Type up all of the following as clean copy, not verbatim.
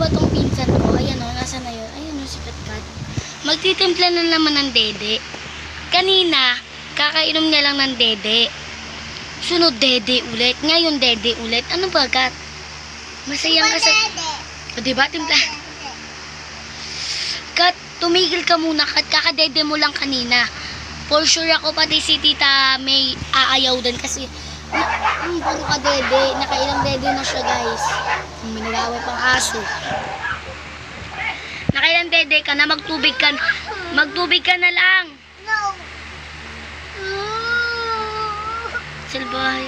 ba tong pinsan ko? Ayan o, nasa na yun? Ayan o, si Katkat. Magtitimpla na naman ng dede. Kanina, kakainom niya lang ng dede. Sunod dede ulit. Ngayon dede ulit. Ano ba, Kat? Masayang ka sa... O, diba, timpla? Kat, tumigil ka muna, Kat. Kakadede mo lang kanina. For sure ako, pati si Tita May aayaw din kasi... puro ka dede. Nakailang dede na siya, guys. Minilaway pang aso. Nakailang dede ka na, magtubig ka. Magtubig ka na lang. No. Salbahay.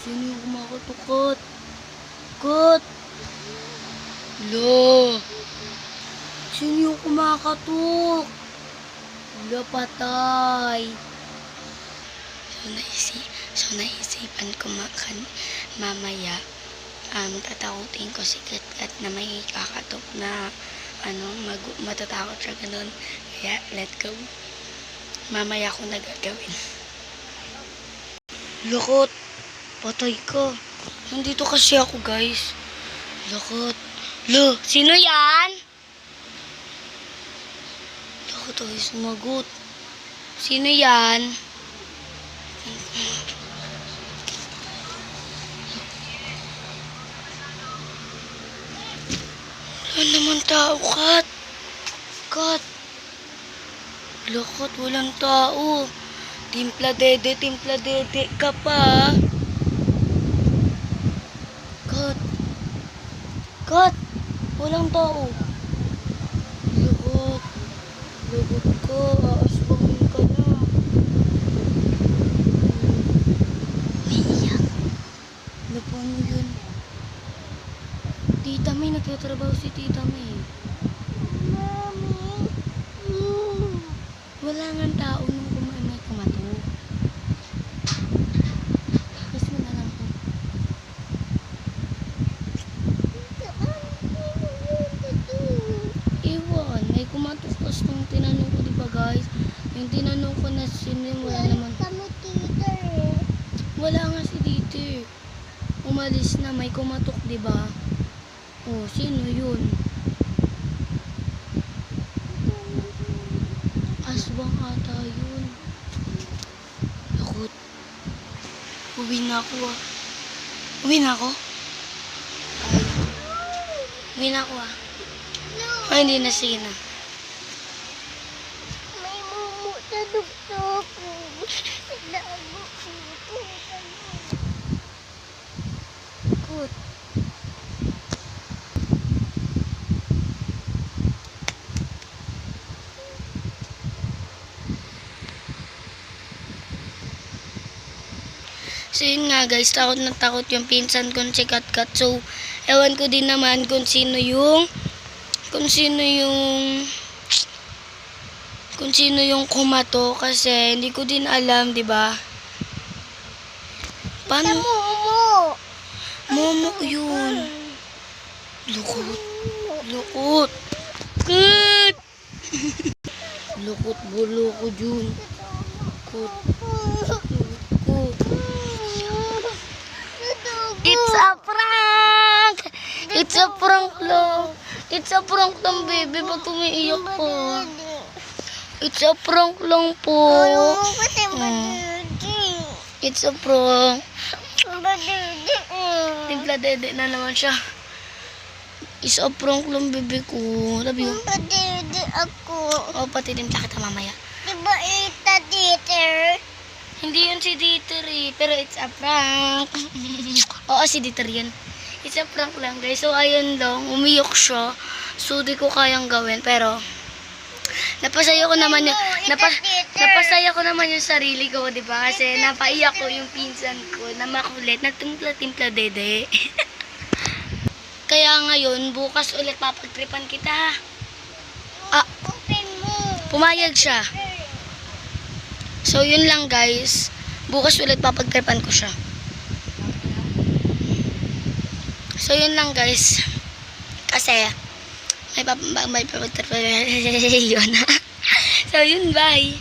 Sino yung kumakatukot? Kot! Lo! Sino yung kumakatok? Lo, patay. So naisipan ko mamaya tatakutin ko si Katkat na may kakatok na matatakot siya ganun. Kaya let go. Mamaya ko nagagawin. Lakot. Patay ka. Nandito kasi ako, guys. Lakot. Lo, sino yan? Lakot ay sumagot. Sino yan? Wala naman tao, Kat. Kat. Lakot, walang tao. Timpla dede ka pa. Kat. Kat. Walang tao. Lakot. Lakot ka. Aaswangin ka na. Umiiyak. Ano paano yun? Tita May, nagtatrabaho si Tita May. Mami. Wala nga tao nung may kumato. Tapos mo na lang po. Iwan, may kumatok kasi nung tinanong ko, diba guys? Yung tinanong ko na sino yung wala naman. Kami teacher eh. Wala nga si Dieter. Umalis na, may kumatok, diba? Oh, sino yun? Aswang ata yun. Lakot. Uwi na ako ah. Uwi na ako? Uwi na ako ah. No. Ay, hindi na. Sige na. May mumu sa dugtog. Lago. Good. So yun nga guys, takot na takot yung pinsan ko si Katkat. So, ewan ko din naman kung sino yung kumato kasi hindi ko din alam, 'di ba? Paano? Mumu. Momo yun. Lukot. Lukot. Kat! Lukot bulo ko yun. Lukot. Lukot. It's a prank! It's a prank lang. It's a prank lang, baby. Ba't umiiyak ko? It's a prank lang po. Ayaw mo kasi badidi. It's a prank. Badidi. Timpla dede na naman siya. It's a prank lang, baby ko. Love you. Badidi ako. O, pati timpla kita mamaya. Diba ita teacher? Hindi yun si Dieter eh. Pero it's a prank. Oo, si Dieter yun. It's a prank lang, guys. So, ayun lang. Umiyok siya. So, di ko kayang gawin. Pero, napasaya ko naman yung... napasaya ko naman yung sarili ko, di ba? Kasi napaiyak ko yung pinsan ko na makulit na timpla-timpla dede. Kaya ngayon, bukas ulit papagtripan kita. Ah, Open mo. pumayag siya. So, yun lang guys. Bukas ulit papagtripan ko siya. So, yun lang guys. Kasi, may papagtripan. Yun. So, yun, bye.